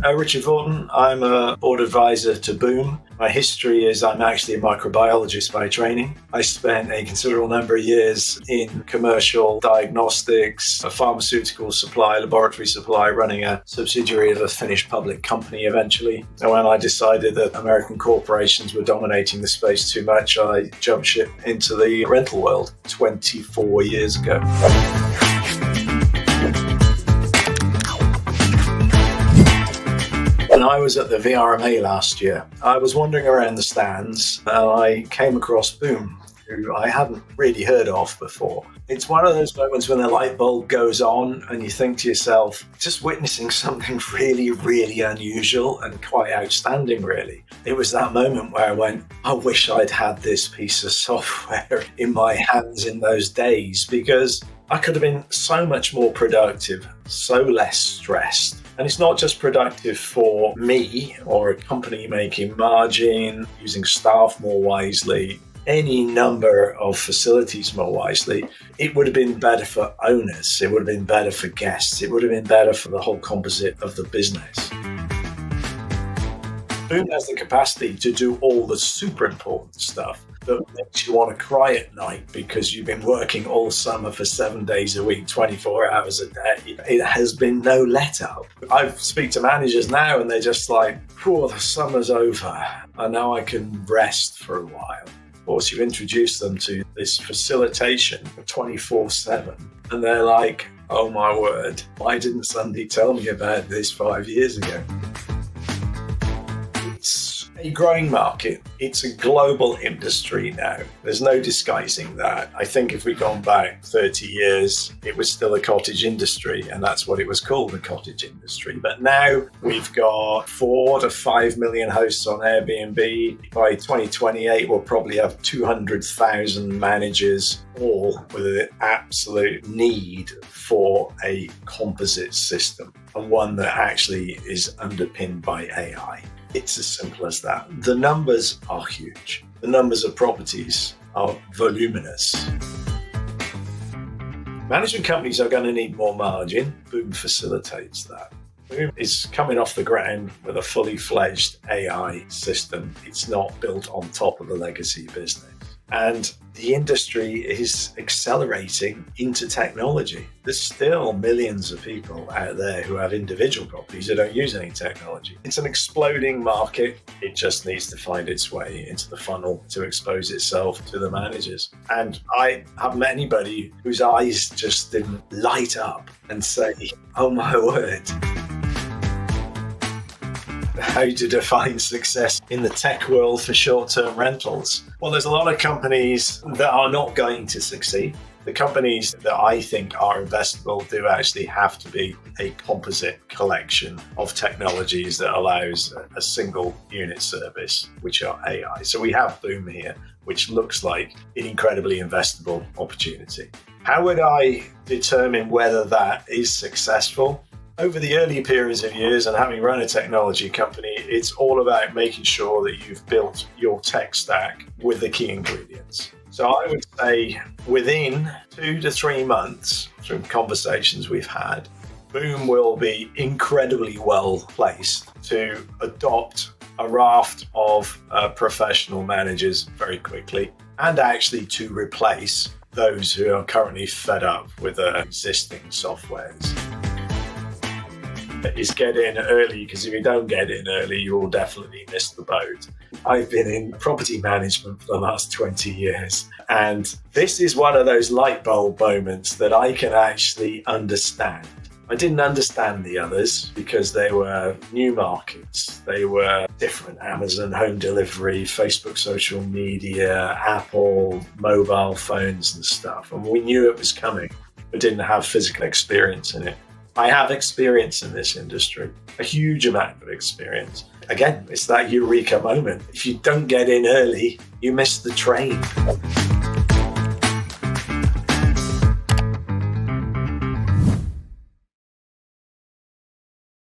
Richard Vaughton. I'm a board advisor to Boom. My history is I'm actually a microbiologist by training. I spent a considerable number of years in commercial diagnostics, a pharmaceutical supply, laboratory supply, running a subsidiary of a Finnish public company eventually. And when I decided that American corporations were dominating the space too much, I jumped ship into the rental world 24 years ago. When I was at the VRMA last year, I was wandering around the stands and I came across Boom, who I hadn't really heard of before. It's one of those moments when the light bulb goes on and you think to yourself, just witnessing something really, really unusual and quite outstanding, really. It was that moment where I went, I wish I'd had this piece of software in my hands in those days, because I could have been so much more productive, so less stressed. And it's not just productive for me or a company making margin, using staff more wisely, any number of facilities more wisely. It would have been better for owners. It would have been better for guests. It would have been better for the whole composite of the business. Boom has the capacity to do all the super important stuff that makes you want to cry at night because you've been working all summer for 7 days a week, 24 hours a day. It has been no let up. I speak to managers now and they're just like, the summer's over and now I can rest for a while. Of course, you introduce them to this facilitation 24/7 and they're like, oh my word, why didn't somebody tell me about this 5 years ago? It's a growing market. It's a global industry now. There's no disguising that. I think if we'd gone back 30 years, it was still a cottage industry, and that's what it was called, the cottage industry. But now we've got 4 to 5 million hosts on Airbnb. By 2028, we'll probably have 200,000 managers, all with an absolute need for a composite system, and one that actually is underpinned by AI. It's as simple as that. The numbers are huge. The numbers of properties are voluminous. Management companies are going to need more margin. Boom facilitates that. Boom is coming off the ground with a fully fledged AI system. It's not built on top of the legacy business. And the industry is accelerating into technology. There's still millions of people out there who have individual properties that don't use any technology. It's an exploding market. It just needs to find its way into the funnel to expose itself to the managers. And I haven't met anybody whose eyes just didn't light up and say, oh my word. How to define success in the tech world for short-term rentals. Well, there's a lot of companies that are not going to succeed. The companies that I think are investable do actually have to be a composite collection of technologies that allows a single unit service, which are AI. So we have Boom here, which looks like an incredibly investable opportunity. How would I determine whether that is successful? Over the early periods of years and having run a technology company, it's all about making sure that you've built your tech stack with the key ingredients. So I would say within 2 to 3 months from conversations we've had, Boom will be incredibly well placed to adopt a raft of professional managers very quickly and actually to replace those who are currently fed up with their existing softwares. Is get in early, because if you don't get in early, you will definitely miss the boat. I've been in property management for the last 20 years, and this is one of those light bulb moments that I can actually understand. I didn't understand the others because they were new markets. They were different. Amazon home delivery, Facebook social media, Apple mobile phones and stuff. And we knew it was coming, but didn't have physical experience in it. I have experience in this industry, a huge amount of experience. Again, it's that eureka moment. If you don't get in early, you miss the train.